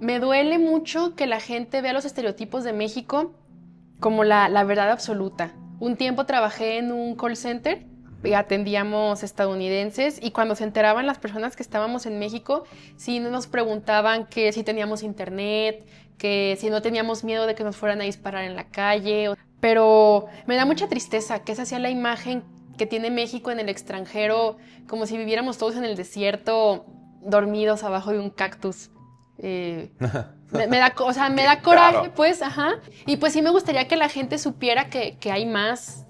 Me duele mucho que la gente vea los estereotipos de México como la verdad absoluta. Un tiempo trabajé en un call center y atendíamos estadounidenses y cuando se enteraban las personas que estábamos en México, sí nos preguntaban que si teníamos internet, que si no teníamos miedo de que nos fueran a disparar en la calle. Pero me da mucha tristeza que esa sea la imagen que tiene México en el extranjero, como si viviéramos todos en el desierto, dormidos abajo de un cactus. O sea, me da coraje, Claro. pues, ajá. Y pues sí me gustaría que la gente supiera que hay más.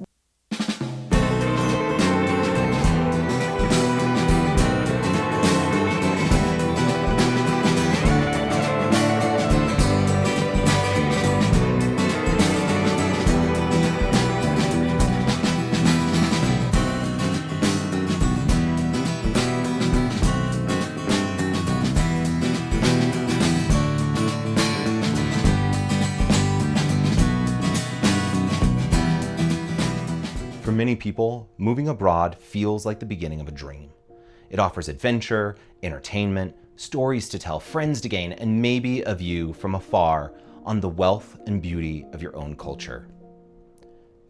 For many people, moving abroad feels like the beginning of a dream. It offers adventure, entertainment, stories to tell, friends to gain, and maybe a view from afar on the wealth and beauty of your own culture.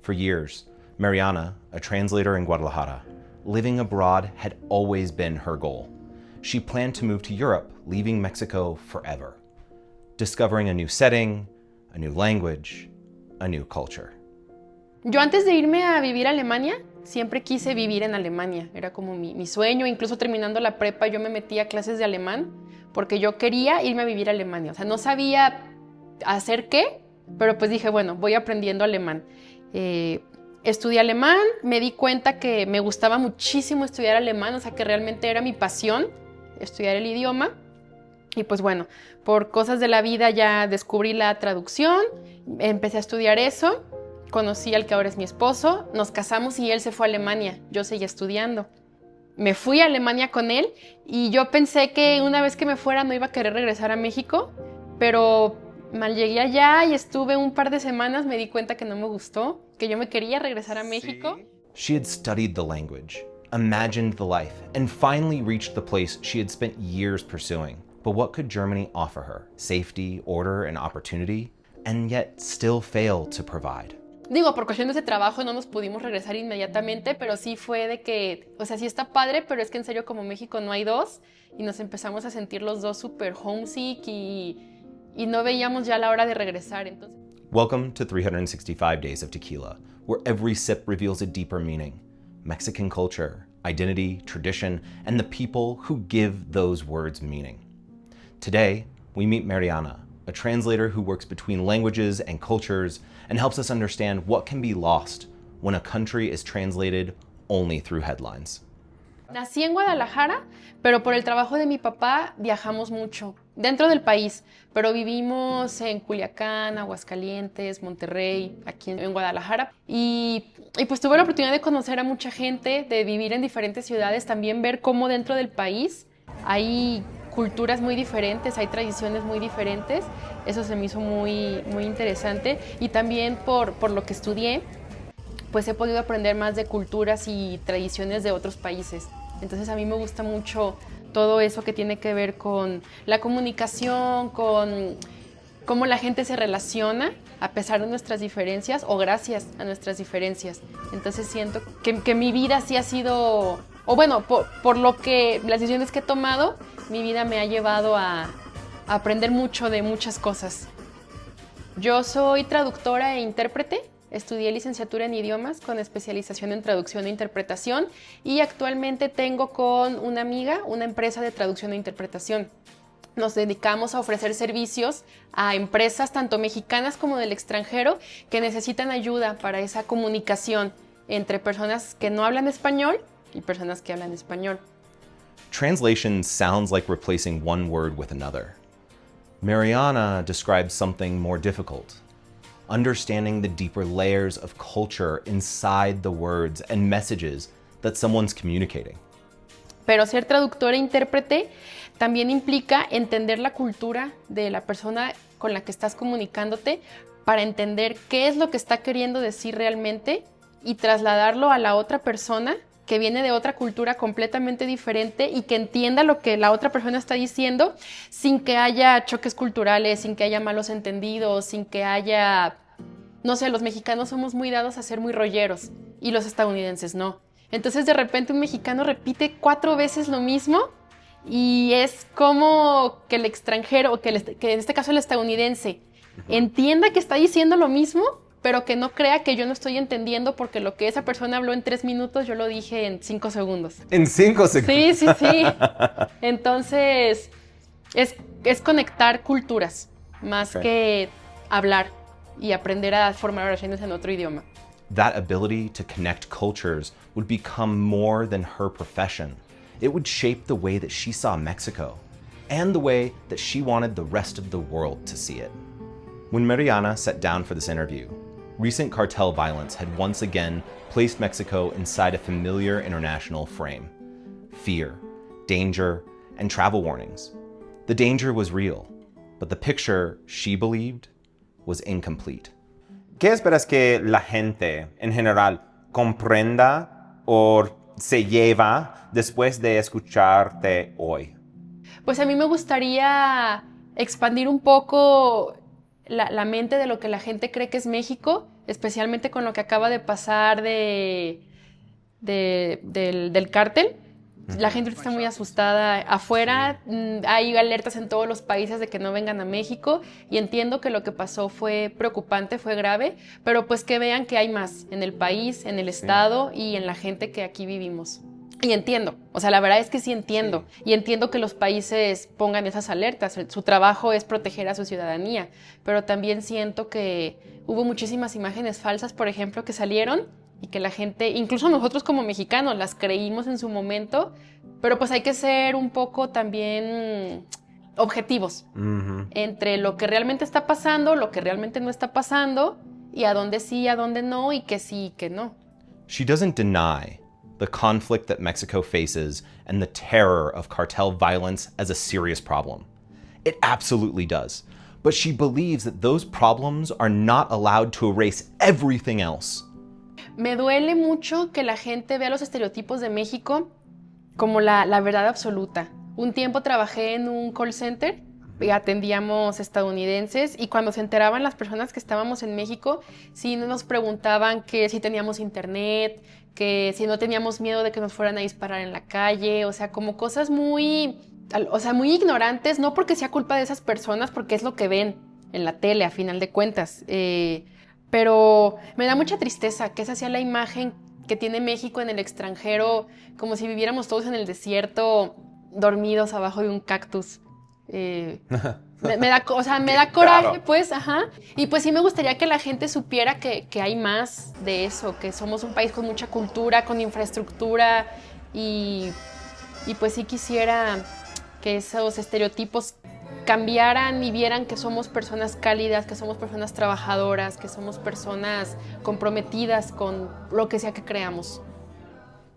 For years, Mariana, a translator in Guadalajara, living abroad had always been her goal. She planned to move to Europe, leaving Mexico forever, discovering a new setting, a new language, a new culture. Yo antes de irme a vivir a Alemania, siempre quise vivir en Alemania. Era como mi sueño. Incluso terminando la prepa, yo me metí a clases de alemán porque yo quería irme a vivir a Alemania. O sea, no sabía hacer qué, pero pues dije, bueno, voy aprendiendo alemán. Estudié alemán, me di cuenta que me gustaba muchísimo estudiar alemán, o sea, que realmente era mi pasión, estudiar el idioma. Y pues bueno, por cosas de la vida ya descubrí la traducción, empecé a estudiar eso. Conocí al que ahora es mi esposo, nos casamos y él se fue a Alemania, yo seguía estudiando. Me fui a Alemania con él y yo pensé que una vez que me fuera no iba a querer regresar a México, pero mal llegué allá y estuve un par de semanas, me di cuenta que no me gustó, que yo me quería regresar a México. She had studied the language, imagined the life, and finally reached the place she had spent years pursuing. But what could Germany offer her? Safety, order, and opportunity, and yet still fail to provide. Digo, por cuestiones de trabajo no nos pudimos regresar inmediatamente, pero sí fue de que, o sea, sí está padre, pero es que en serio como México no hay dos y nos empezamos a sentir los dos súper homesick y no veíamos ya la hora de regresar. Entonces... Welcome to 365 Days of Tequila, where every sip reveals a deeper meaning. Mexican culture, identity, tradition, and the people who give those words meaning. Today, we meet Mariana, a translator who works between languages and cultures and helps us understand what can be lost when a country is translated only through headlines. Nací en Guadalajara, pero por el trabajo de mi papá viajamos mucho dentro del país, pero vivimos en Culiacán, Aguascalientes, Monterrey, aquí en Guadalajara. Y pues tuve la oportunidad de conocer a mucha gente, de vivir en diferentes ciudades, también ver cómo dentro del país hay culturas muy diferentes, hay tradiciones muy diferentes. Eso se me hizo muy, muy interesante. Y también por lo que estudié, pues he podido aprender más de culturas y tradiciones de otros países. Entonces a mí me gusta mucho todo eso que tiene que ver con la comunicación, con cómo la gente se relaciona a pesar de nuestras diferencias o gracias a nuestras diferencias. Entonces siento que mi vida sí ha sido, o bueno, por lo que las decisiones que he tomado, mi vida me ha llevado a aprender mucho de muchas cosas. Yo soy traductora e intérprete. Estudié licenciatura en idiomas con especialización en traducción e interpretación y actualmente tengo con una amiga una empresa de traducción e interpretación. Nos dedicamos a ofrecer servicios a empresas tanto mexicanas como del extranjero que necesitan ayuda para esa comunicación entre personas que no hablan español y personas que hablan español. Translation sounds like replacing one word with another. Mariana describes something more difficult. Understanding the deeper layers of culture inside the words and messages that someone's communicating. Pero ser traductor e intérprete también implica entender la cultura de la persona con la que estás comunicándote para entender qué es lo que está queriendo decir realmente y trasladarlo a la otra persona que viene de otra cultura completamente diferente y que entienda lo que la otra persona está diciendo sin que haya choques culturales, sin que haya malos entendidos, sin que haya... No sé, los mexicanos somos muy dados a ser muy rolleros y los estadounidenses no. Entonces de repente un mexicano repite 4 veces lo mismo y es como que el extranjero, que en este caso el estadounidense, entienda que está diciendo lo mismo, pero que no crea que yo no estoy entendiendo porque lo que esa persona habló en 3 minutos, yo lo dije en 5 segundos. En 5 segundos. Sí. Entonces, es conectar culturas más que hablar y aprender a formar oraciones en otro idioma. That ability to connect cultures would become more than her profession. It would shape the way that she saw Mexico and the way that she wanted the rest of the world to see it. When Mariana sat down for this interview, recent cartel violence had once again placed Mexico inside a familiar international frame. Fear, danger, and travel warnings. The danger was real, but the picture, she believed, was incomplete. ¿Qué esperas que la gente en general comprenda o se lleva después de escucharte hoy? Pues a mí me gustaría expandir un poco la mente de lo que la gente cree que es México, especialmente con lo que acaba de pasar del cártel. La gente está muy asustada afuera, hay alertas en todos los países de que no vengan a México y entiendo que lo que pasó fue preocupante, fue grave, pero pues que vean que hay más en el país, en el estado y en la gente que aquí vivimos. Y entiendo, o sea, la verdad es que sí entiendo, y entiendo que los países pongan esas alertas, su trabajo es proteger a su ciudadanía, pero también siento que hubo muchísimas imágenes falsas, por ejemplo, que salieron y que la gente, incluso nosotros como mexicanos, las creímos en su momento, pero pues hay que ser un poco también objetivos entre lo que realmente está pasando, lo que realmente no está pasando, y a dónde sí, a dónde no, y que sí, y que no. She doesn't deny the conflict that Mexico faces and the terror of cartel violence as a serious problem. It absolutely does. But she believes that those problems are not allowed to erase everything else. Me duele mucho que la gente vea los estereotipos de México como la verdad absoluta. Un tiempo trabajé en un call center y atendíamos estadounidenses y cuando se enteraban las personas que estábamos en México, sí nos preguntaban que si teníamos internet, que si no teníamos miedo de que nos fueran a disparar en la calle, o sea, como cosas muy ignorantes, no porque sea culpa de esas personas, porque es lo que ven en la tele a final de cuentas. Pero me da mucha tristeza que esa sea la imagen que tiene México en el extranjero, como si viviéramos todos en el desierto, dormidos abajo de un cactus. Me da coraje, claro. Pues, ajá. Y pues sí me gustaría que la gente supiera que hay más de eso, que somos un país con mucha cultura, con infraestructura y pues sí quisiera que esos estereotipos cambiaran y vieran que somos personas cálidas, que somos personas trabajadoras, que somos personas comprometidas con lo que sea que creamos.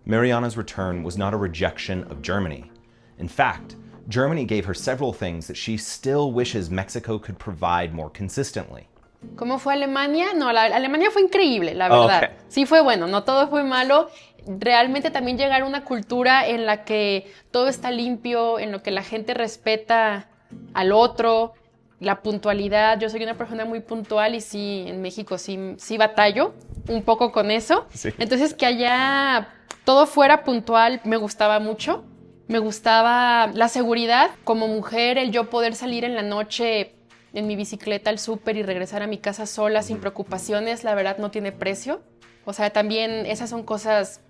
Mariana's return was not a rejection of Germany. In fact, Germany gave her several things that she still wishes Mexico could provide more consistently. ¿Cómo fue Alemania? No, Alemania fue increíble, la verdad. Okay. Sí fue bueno, no todo fue malo. Realmente también llegar a una cultura en la que todo está limpio, en lo que la gente respeta al otro, la puntualidad. Yo soy una persona muy puntual y sí, en México sí batallo un poco con eso. Sí. Entonces que allá todo fuera puntual me gustaba mucho. Me gustaba la seguridad como mujer, el yo poder salir en la noche en mi bicicleta al súper y regresar a mi casa sola sin preocupaciones, la verdad no tiene precio. O sea, también esas son cosas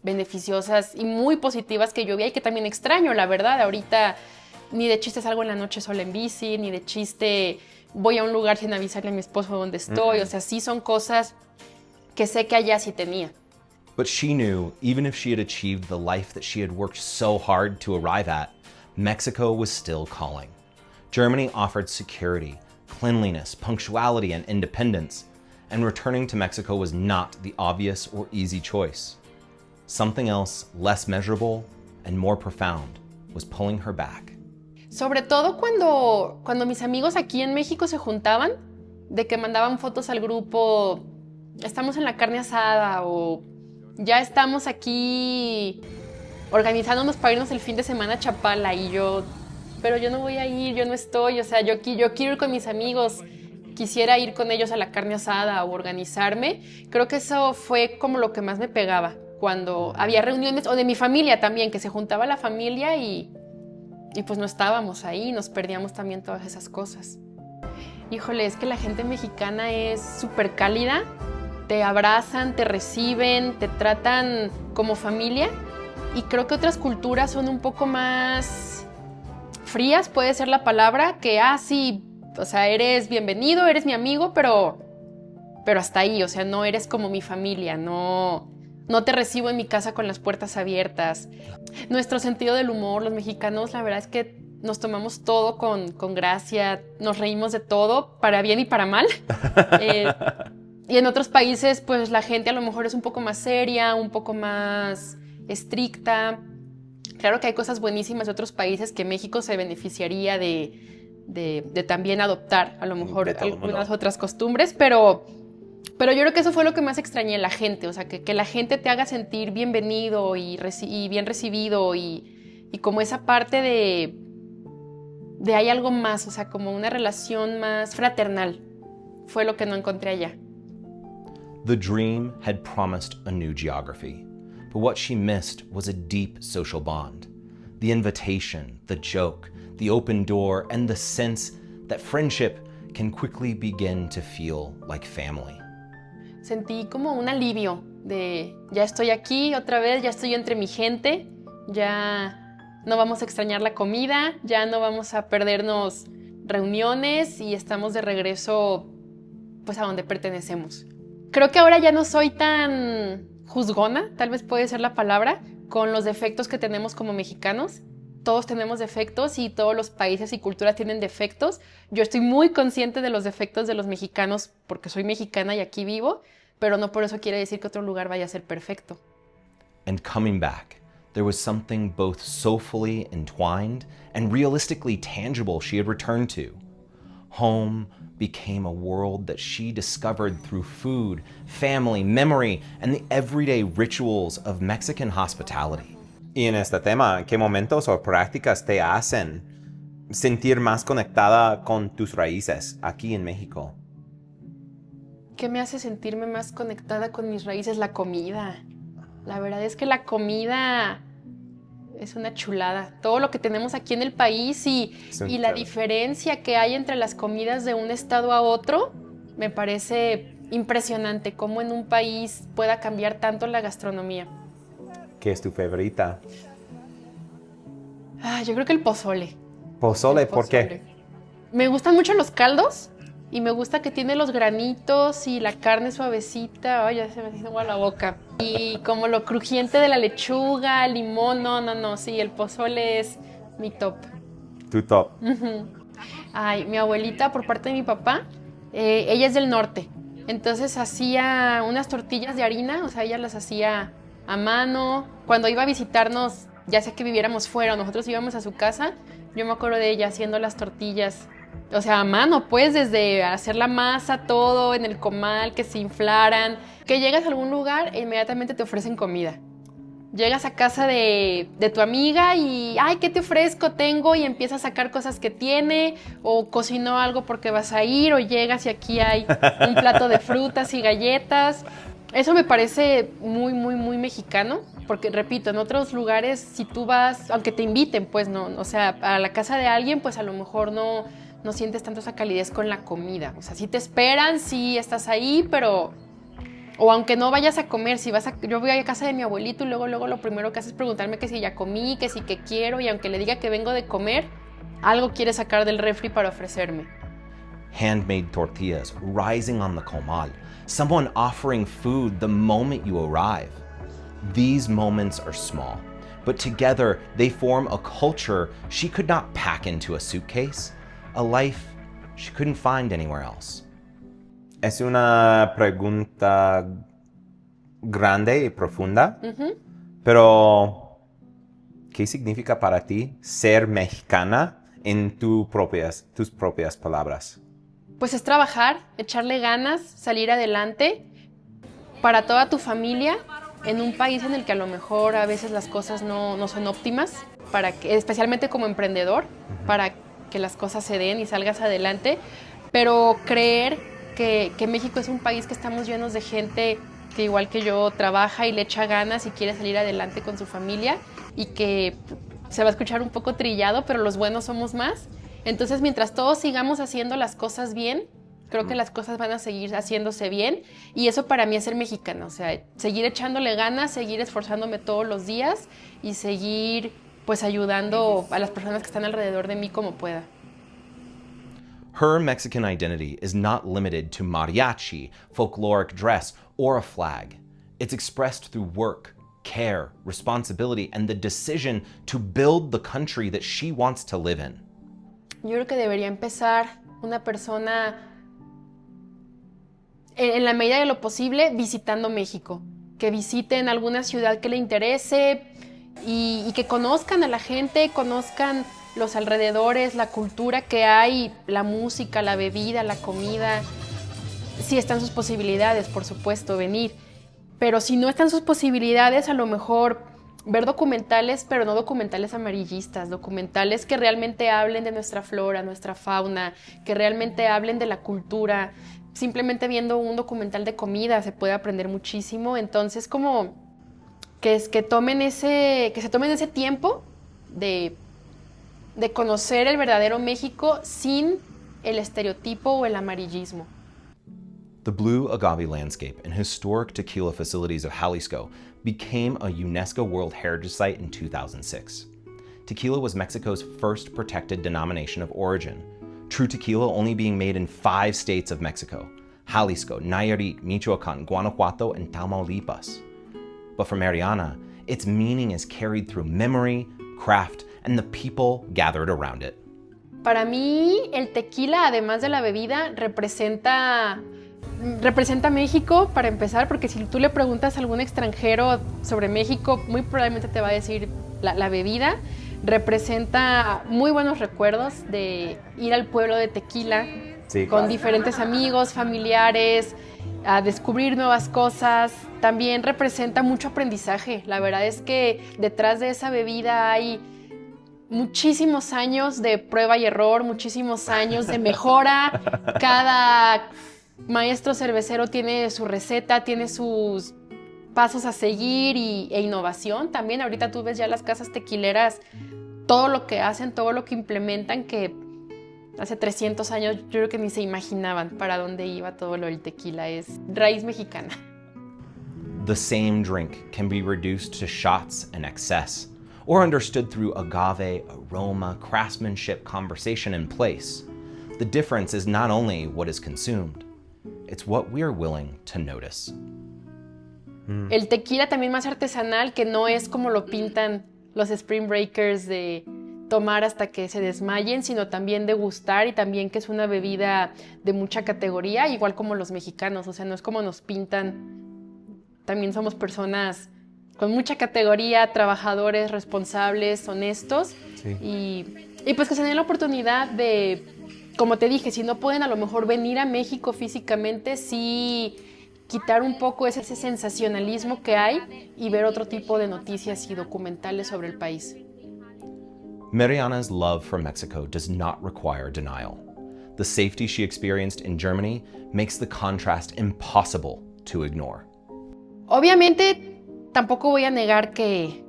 beneficiosas y muy positivas que yo vi y que también extraño, la verdad. Ahorita ni de chiste salgo en la noche sola en bici, ni de chiste voy a un lugar sin avisarle a mi esposo dónde estoy. O sea, sí son cosas que sé que allá sí tenía. But she knew, even if she had achieved the life that she had worked so hard to arrive at, Mexico was still calling. Germany offered security, cleanliness, punctuality, and independence, and returning to Mexico was not the obvious or easy choice. Something else less measurable and more profound was pulling her back. Sobre todo cuando mis amigos aquí en México se juntaban, de que mandaban fotos al grupo, estamos en la carne asada o Ya estamos aquí organizándonos para irnos el fin de semana a Chapala y pero yo no voy a ir, yo no estoy, o sea, yo quiero ir con mis amigos, quisiera ir con ellos a la carne asada o organizarme. Creo que eso fue como lo que más me pegaba cuando había reuniones, o de mi familia también, que se juntaba la familia y pues no estábamos ahí, nos perdíamos también todas esas cosas. Híjole, es que la gente mexicana es súper cálida, te abrazan, te reciben, te tratan como familia, y creo que otras culturas son un poco más frías, puede ser la palabra, que sí, o sea, eres bienvenido, eres mi amigo, pero hasta ahí, o sea, no eres como mi familia, no te recibo en mi casa con las puertas abiertas. Nuestro sentido del humor, los mexicanos, la verdad es que nos tomamos todo con gracia, nos reímos de todo, para bien y para mal. Y en otros países, pues la gente a lo mejor es un poco más seria, un poco más estricta. Claro que hay cosas buenísimas de otros países que México se beneficiaría de también adoptar, a lo mejor algunas otras costumbres, pero yo creo que eso fue lo que más extrañé, la gente, o sea, que la gente te haga sentir bienvenido y bien recibido y como esa parte de hay algo más, o sea, como una relación más fraternal, fue lo que no encontré allá. The dream had promised a new geography, but what she missed was a deep social bond. The invitation, the joke, the open door, and the sense that friendship can quickly begin to feel like family. Sentí como un alivio de ya estoy aquí otra vez, ya estoy entre mi gente, ya no vamos a extrañar la comida, ya no vamos a perdernos reuniones y estamos de regreso pues a donde pertenecemos. Creo que ahora ya no soy tan juzgona, tal vez puede ser la palabra, con los defectos que tenemos como mexicanos. Todos tenemos defectos y todos los países y culturas tienen defectos. Yo estoy muy consciente de los defectos de los mexicanos porque soy mexicana y aquí vivo, pero no por eso quiere decir que otro lugar vaya a ser perfecto. And coming back, there was something both soulfully entwined and realistically tangible she had returned to. Home became a world that she discovered through food, family, memory, and the everyday rituals of Mexican hospitality. Y en este tema, ¿qué momentos o prácticas te hacen sentir más conectada con tus raíces aquí en México? ¿Qué me hace sentirme más conectada con mis raíces? La comida. La verdad es que la comida es una chulada. Todo lo que tenemos aquí en el país y la diferencia que hay entre las comidas de un estado a otro, me parece impresionante cómo en un país pueda cambiar tanto la gastronomía. ¿Qué es tu favorita? Yo creo que el pozole. ¿Pozole? ¿Por qué? Me gustan mucho los caldos y me gusta que tiene los granitos y la carne suavecita. Ya se me hizo agua la boca. Y como lo crujiente de la lechuga, el limón. No. Sí, el pozole es mi top. Tu top. Mi abuelita, por parte de mi papá, ella es del norte. Entonces hacía unas tortillas de harina, o sea, ella las hacía a mano. Cuando iba a visitarnos, ya sea que viviéramos fuera o nosotros íbamos a su casa, yo me acuerdo de ella haciendo las tortillas, o sea, a mano, pues, desde hacer la masa, todo en el comal, que se inflaran. Que llegas a algún lugar e inmediatamente te ofrecen comida. Llegas a casa de tu amiga y, ¿qué te ofrezco? Tengo, y empieza a sacar cosas que tiene, o cocinó algo porque vas a ir, o llegas y aquí hay un plato de frutas y galletas. Eso me parece muy, muy, muy mexicano, porque, repito, en otros lugares, si tú vas, aunque te inviten, pues no, o sea, a la casa de alguien, pues a lo mejor no sientes tanto esa calidez con la comida. O sea, sí te esperan, sí estás ahí, pero... O aunque no vayas a comer, yo voy a casa de mi abuelito y luego lo primero que hace es preguntarme que si ya comí, que si qué quiero, y aunque le diga que vengo de comer, algo quiere sacar del refri para ofrecerme. Handmade tortillas rising on the comal, someone offering food the moment you arrive. These moments are small, but together they form a culture she could not pack into a suitcase, a life she couldn't find anywhere else. Es una pregunta grande y profunda, pero ¿qué significa para ti ser mexicana en tus propias palabras? Pues es trabajar, echarle ganas, salir adelante para toda tu familia en un país en el que a lo mejor a veces las cosas no son óptimas, especialmente como emprendedor, para que las cosas se den y salgas adelante, pero creer que México es un país que estamos llenos de gente que igual que yo trabaja y le echa ganas y quiere salir adelante con su familia y que se va a escuchar un poco trillado, pero los buenos somos más. Entonces, mientras todos sigamos haciendo las cosas bien, creo que las cosas van a seguir haciéndose bien y eso para mí es ser mexicana, o sea, seguir echándole ganas, seguir esforzándome todos los días y seguir pues ayudando a las personas que están alrededor de mí como pueda. Her Mexican identity is not limited to mariachi, folkloric dress, or a flag. It's expressed through work, care, responsibility, and the decision to build the country that she wants to live in. Yo creo que debería empezar una persona, en la medida de lo posible, visitando México. Que visiten alguna ciudad que le interese y que conozcan a la gente, conozcan los alrededores, la cultura que hay, la música, la bebida, la comida. Sí están sus posibilidades, por supuesto, venir. Pero si no están sus posibilidades, a lo mejor ver documentales, pero no documentales amarillistas, documentales que realmente hablen de nuestra flora, nuestra fauna, que realmente hablen de la cultura. Simplemente viendo un documental de comida se puede aprender muchísimo. Entonces, como que se tomen ese tiempo de conocer el verdadero México sin el estereotipo o el amarillismo. The blue agave landscape and historic tequila facilities of Jalisco became a UNESCO World Heritage Site in 2006. Tequila was Mexico's first protected denomination of origin. True tequila only being made in 5 states of Mexico: Jalisco, Nayarit, Michoacán, Guanajuato, and Tamaulipas. But for Mariana, its meaning is carried through memory, craft, and the people gathered around it. Para mí, el tequila, además de la bebida, representa México, para empezar, porque si tú le preguntas a algún extranjero sobre México, muy probablemente te va a decir la bebida. Representa muy buenos recuerdos de ir al pueblo de Tequila, sí, con diferentes amigos, familiares, a descubrir nuevas cosas. También representa mucho aprendizaje. La verdad es que detrás de esa bebida hay muchísimos años de prueba y error, muchísimos años de mejora. Cada maestro cervecero tiene su receta, tiene sus pasos a seguir e innovación. También ahorita tú ves ya las casas tequileras, todo lo que hacen, todo lo que implementan, que hace 300 años yo creo que ni se imaginaban para dónde iba todo lo del tequila. Es raíz mexicana. The same drink can be reduced to shots and excess, or understood through agave, aroma, craftsmanship, conversation, and place. The difference is not only what is consumed, it's what we are willing to notice. El tequila también más artesanal, que no es como lo pintan los Spring Breakers de tomar hasta que se desmayen, sino también degustar, y también que es una bebida de mucha categoría, igual como los mexicanos. O sea, no es como nos pintan. También somos personas con mucha categoría, trabajadores, responsables, honestos. Sí. Y pues que se den la oportunidad de, como te dije, si no pueden a lo mejor venir a México físicamente, sí quitar un poco ese sensacionalismo que hay y ver otro tipo de noticias y documentales sobre el país. Mariana's love for Mexico does not require denial. The safety she experienced in Germany makes the contrast impossible to ignore. Obviamente, tampoco voy a negar y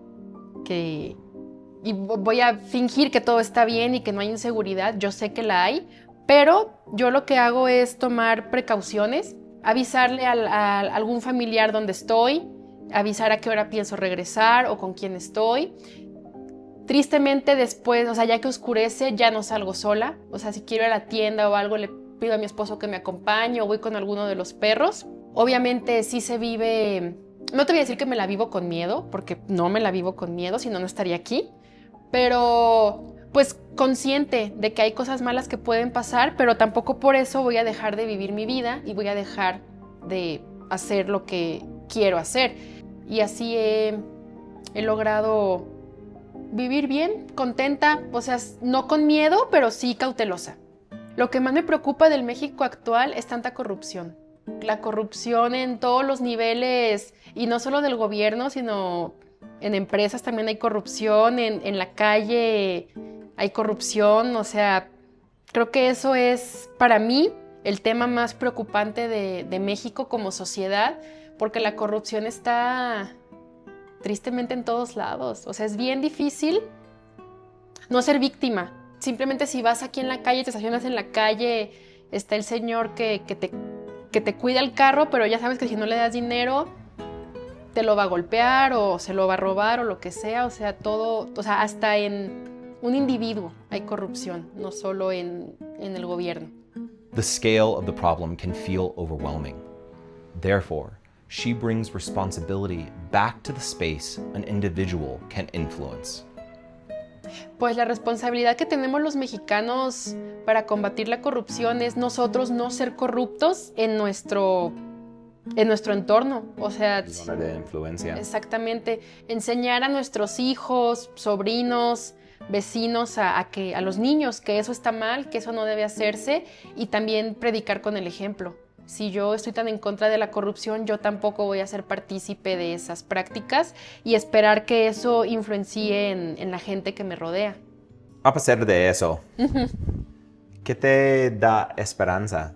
voy a fingir que todo está bien y que no hay inseguridad. Yo sé que la hay, pero yo lo que hago es tomar precauciones, avisarle a algún familiar dónde estoy, avisar a qué hora pienso regresar o con quién estoy. Tristemente después, o sea, ya que oscurece, ya no salgo sola. O sea, si quiero ir a la tienda o algo, le pido a mi esposo que me acompañe o voy con alguno de los perros. Obviamente sí se vive, no te voy a decir que me la vivo con miedo, porque no me la vivo con miedo, si no, no estaría aquí. Pero pues consciente de que hay cosas malas que pueden pasar, pero tampoco por eso voy a dejar de vivir mi vida y voy a dejar de hacer lo que quiero hacer. Y así he logrado vivir bien, contenta, o sea, no con miedo, pero sí cautelosa. Lo que más me preocupa del México actual es tanta corrupción. La corrupción en todos los niveles, y no solo del gobierno, sino en empresas también hay corrupción, en la calle hay corrupción, o sea, creo que eso es para mí el tema más preocupante de México como sociedad, porque la corrupción está tristemente en todos lados, o sea, es bien difícil no ser víctima. Simplemente si vas aquí en la calle, te estacionas en la calle, está el señor que te cuida el carro, pero ya sabes que si no le das dinero, te lo va a golpear o se lo va a robar o lo que sea. O sea, todo, o sea, hasta en un individuo hay corrupción, no solo en el gobierno. The scale of the problem can feel overwhelming. Therefore, she brings responsibility back to the space an individual can influence. Pues la responsabilidad que tenemos los mexicanos para combatir la corrupción es nosotros no ser corruptos en nuestro entorno. O sea, Zona de influencia. exactamente, enseñar a nuestros hijos, sobrinos, vecinos, a los niños que eso está mal, que eso no debe hacerse, y también predicar con el ejemplo. Si yo estoy tan en contra de la corrupción, yo tampoco voy a ser partícipe de esas prácticas y esperar que eso influencie en la gente que me rodea. A pesar de eso, ¿qué te da esperanza?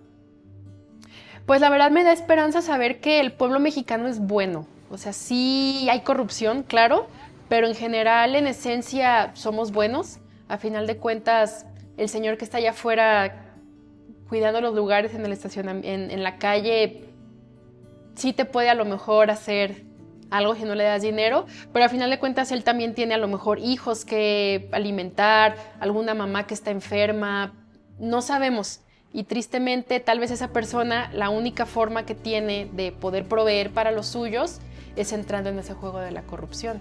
Pues la verdad me da esperanza saber que el pueblo mexicano es bueno. O sea, sí hay corrupción, claro, pero en general, en esencia, somos buenos. A final de cuentas, el señor que está allá afuera cuidando los lugares en el estacionamiento, en la calle, sí te puede a lo mejor hacer algo si no le das dinero, pero a final de cuentas él también tiene a lo mejor hijos que alimentar, alguna mamá que está enferma, no sabemos. Y tristemente, tal vez esa persona, la única forma que tiene de poder proveer para los suyos es entrando en ese juego de la corrupción.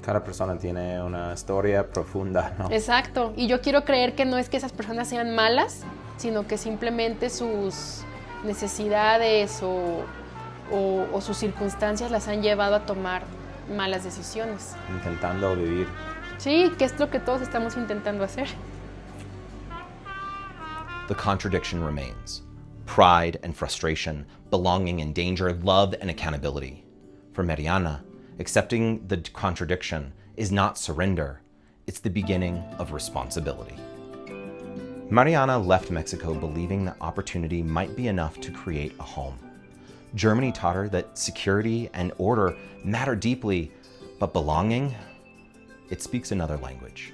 Cada persona tiene una historia profunda, ¿no? Exacto, y yo quiero creer que no es que esas personas sean malas, sino que simplemente sus necesidades o sus circunstancias las han llevado a tomar malas decisiones. Intentando vivir. Sí, que es lo que todos estamos intentando hacer. The contradiction remains. Pride and frustration, belonging and danger, love and accountability. For Mariana, accepting the contradiction is not surrender, it's the beginning of responsibility. Mariana left Mexico believing that opportunity might be enough to create a home. Germany taught her that security and order matter deeply, but belonging, it speaks another language.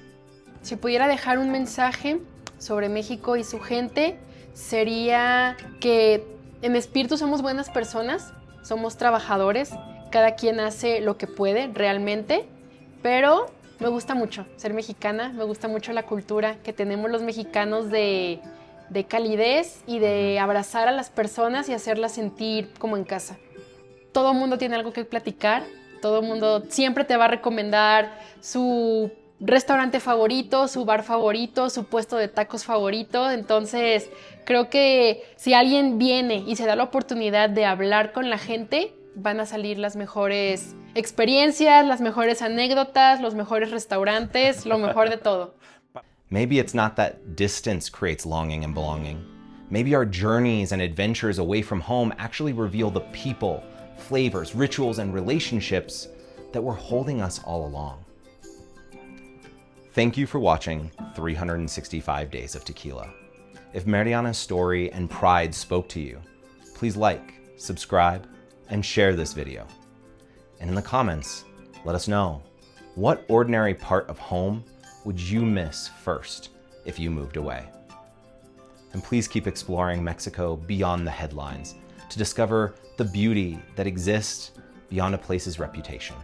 Si pudiera dejar un mensaje sobre México y su gente, sería que en espíritu somos buenas personas, somos trabajadores, cada quien hace lo que puede realmente, pero me gusta mucho ser mexicana, me gusta mucho la cultura que tenemos los mexicanos de calidez y de abrazar a las personas y hacerlas sentir como en casa. Todo el mundo tiene algo que platicar, todo el mundo siempre te va a recomendar su restaurante favorito, su bar favorito, su puesto de tacos favorito. Entonces, creo que si alguien viene y se da la oportunidad de hablar con la gente, van a salir las mejores experiencias, las mejores anécdotas, los mejores restaurantes, lo mejor de todo. Maybe it's not that distance creates longing and belonging. Maybe our journeys and adventures away from home actually reveal the people, flavors, rituals, and relationships that were holding us all along. Thank you for watching 365 Days of Tequila. If Mariana's story and pride spoke to you, please like, subscribe, and share this video. And in the comments, let us know, what ordinary part of home would you miss first if you moved away? And please keep exploring Mexico beyond the headlines to discover the beauty that exists beyond a place's reputation.